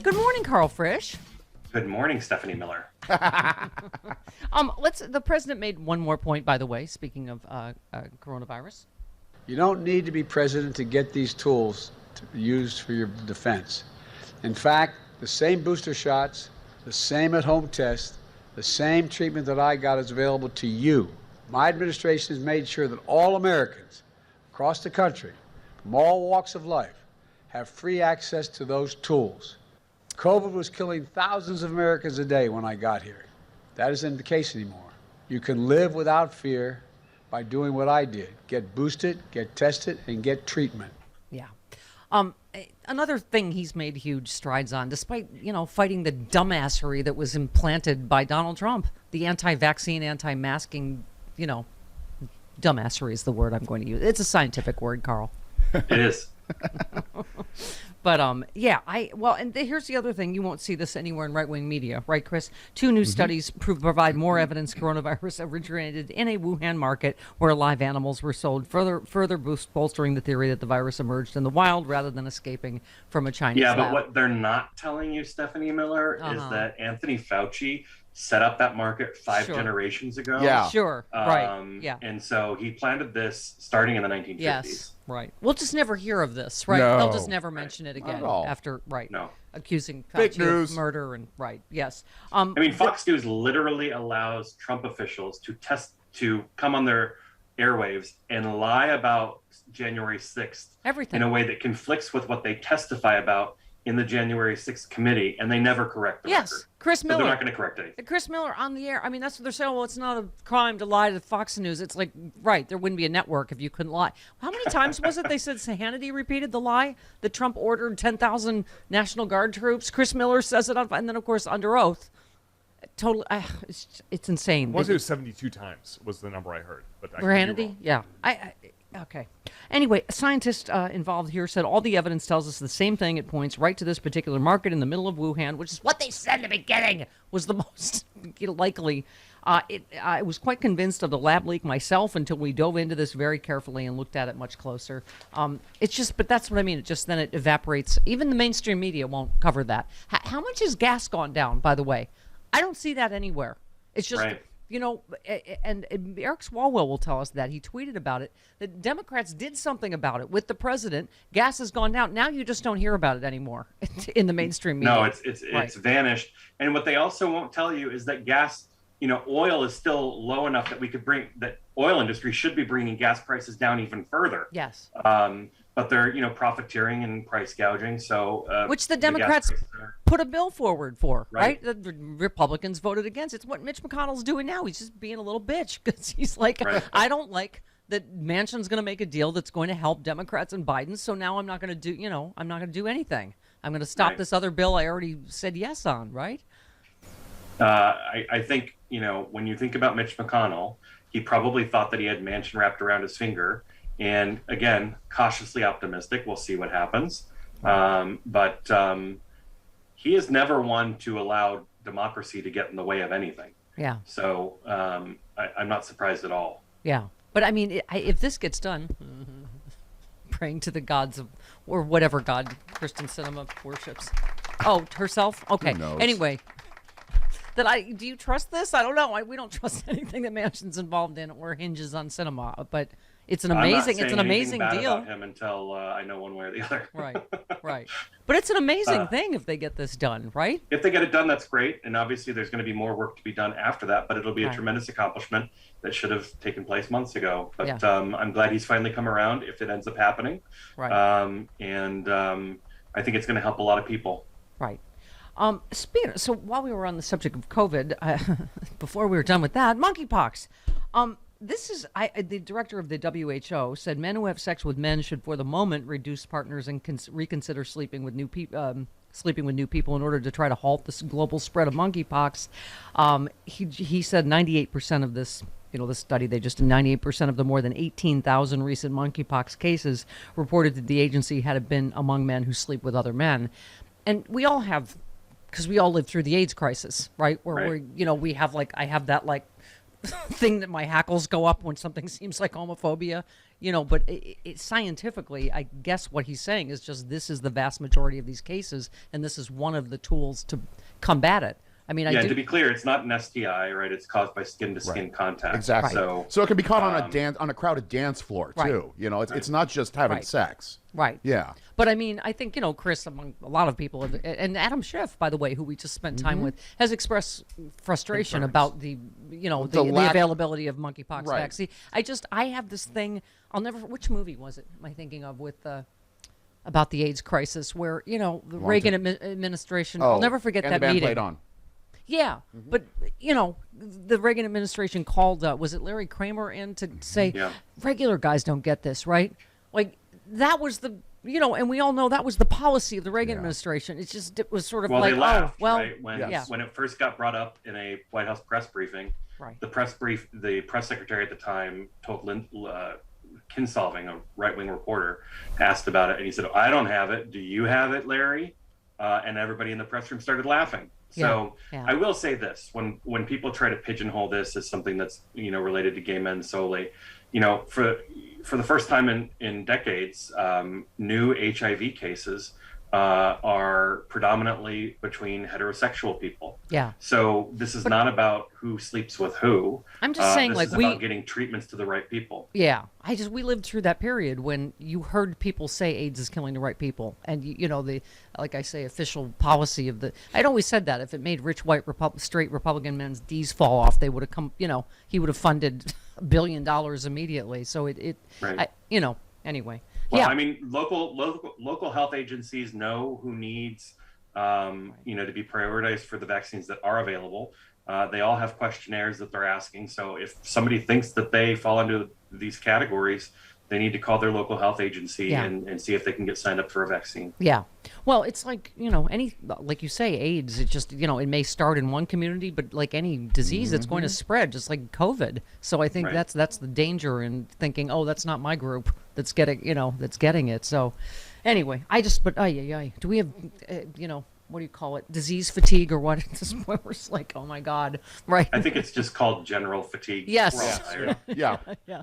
Good morning, Karl Frisch. Good morning, Stephanie Miller. The president made one more point, by the way, speaking of coronavirus. You don't need to be president to get these tools to be used for your defense. In fact, the same booster shots, the same at-home test, the same treatment that I got is available to you. My administration has made sure that all Americans across the country, from all walks of life, have free access to those tools. COVID was killing thousands of Americans a day when I got here. That isn't the case anymore. You can live without fear by doing what I did. Get boosted, get tested, and get treatment. Yeah. Another thing he's made huge strides on, despite, fighting the dumbassery that was implanted by Donald Trump, the anti-vaccine, anti-masking, dumbassery is the word I'm going to use. It's a scientific word, Karl. It is. But here's the other thing. You won't see this anywhere in right-wing media, right, Chris? Two new studies provide more evidence coronavirus originated in a Wuhan market where live animals were sold, further bolstering the theory that the virus emerged in the wild rather than escaping from a Chinese lab. But what they're not telling you, Stephanie Miller, is that Anthony Fauci set up that market five generations ago. Yeah. Sure. Right. Yeah. And so he planted this starting in the 1950s. Yes. Right. We'll just never hear of this, right? No. They'll just never mention it again after, accusing Fauci of murder and, yes. Fox News literally allows Trump officials to come on their airwaves and lie about January 6th Everything. in a way that conflicts with what they testify about in the January 6th committee, and they never correct the record. Chris Miller. So they're not going to correct anything. Chris Miller on the air. That's what they're saying. Well, it's not a crime to lie to Fox News. It's like, there wouldn't be a network if you couldn't lie. How many times was it they said Hannity repeated the lie that Trump ordered 10,000 National Guard troops? Chris Miller says it and then, of course, under oath. Totally, it's insane. Once it was 72 times was the number I heard. But for Hannity? Yeah. Okay. Anyway, a scientist involved here said all the evidence tells us the same thing. It points right to this particular market in the middle of Wuhan, which is what they said in the beginning was the most likely. I was quite convinced of the lab leak myself until we dove into this very carefully and looked at it much closer. But that's what I mean. Then it evaporates. Even the mainstream media won't cover that. How much has gas gone down, by the way? I don't see that anywhere. It's just... Right. And Eric Swalwell will tell us that. He tweeted about it, that Democrats did something about it with the president. Gas has gone down. Now you just don't hear about it anymore in the mainstream media. No, it's vanished. And what they also won't tell you is that gas, oil is still low enough that that oil industry should be bringing gas prices down even further. Yes. But they're, profiteering and price gouging. So, which the Democrats put a bill forward for, right? The Republicans voted against. It's what Mitch McConnell's doing now. He's just being a little bitch because he's like, I don't like that Manchin's going to make a deal that's going to help Democrats and Biden. So now I'm not going to do, I'm not going to do anything. I'm going to stop this other bill I already said yes on, right? I think, when you think about Mitch McConnell, he probably thought that he had Manchin wrapped around his finger. And again, cautiously optimistic. We'll see what happens. But he is never one to allow democracy to get in the way of anything. Yeah. So I'm not surprised at all. Yeah. But if this gets done, praying to the gods of, or whatever God Kristen Sinema worships. Oh, herself? Okay. Anyway. Do you trust this? I don't know. We don't trust anything that Manchin's involved in or hinges on cinema, but it's an amazing deal. About him until I know one way or the other. Right. But it's an amazing thing if they get this done, right? If they get it done, that's great. And obviously there's going to be more work to be done after that, but it'll be a tremendous accomplishment that should have taken place months ago. But I'm glad he's finally come around if it ends up happening. Right. I think it's going to help a lot of people. Right. So while we were on the subject of COVID, before we were done with that, monkeypox. This is the director of the WHO said men who have sex with men should, for the moment, reduce partners and reconsider sleeping with new people in order to try to halt this global spread of monkeypox. He said 98% of this. This study, they just did 98% of the more than 18,000 recent monkeypox cases reported that the agency had been among men who sleep with other men. And we all have, because we all lived through the AIDS crisis, right? Where we have I have that thing that my hackles go up when something seems like homophobia, but scientifically, I guess what he's saying is just this is the vast majority of these cases, and this is one of the tools to combat it. I mean, to be clear, it's not an STI, right? It's caused by skin-to-skin contact. Exactly. So it can be caught on a crowded dance floor too. It's not just having sex. Right. Yeah. But I mean, I think, Chris, among a lot of people, and Adam Schiff, by the way, who we just spent time with, has expressed frustration about the availability of monkeypox vaccine. I have this thing, which movie was it am I thinking of with about the AIDS crisis where, the Reagan administration, I'll never forget that the band meeting. Played on. Yeah, but the Reagan administration called, was it Larry Kramer in to say, regular guys don't get this, right? Like, that was the, and we all know that was the policy of the Reagan administration. It was sort of they laughed, right? When it first got brought up in a White House press briefing, the press secretary at the time told Kinsolving, a right-wing reporter, asked about it, and he said, "I don't have it. Do you have it, Larry?" And everybody in the press room started laughing. So I will say this: when people try to pigeonhole this as something that's related to gay men solely, for the first time in decades, new HIV cases are predominantly between heterosexual people. Yeah. So this is not about who sleeps with who. I'm just saying, this is about getting treatments to the right people. Yeah. We lived through that period when you heard people say AIDS is killing the right people. And, the, like I say, official policy of I'd always said that if it made rich, white, straight Republican men's D's fall off, they would have come, he would have funded $1 billion immediately. So anyway. Well, yeah. I mean, local health agencies know who needs, to be prioritized for the vaccines that are available. They all have questionnaires that they're asking. So if somebody thinks that they fall into these categories, they need to call their local health agency and see if they can get signed up for a vaccine. Yeah. Well, it's like, like you say, AIDS, it just, it may start in one community, but like any disease, it's going to spread, just like COVID. So I think that's the danger in thinking, oh, that's not my group that's getting it. So anyway, do we have, what do you call it? Disease fatigue or what? At this point, we're just like, oh my God. Right. I think it's just called general fatigue. Yes. Yeah. Yeah.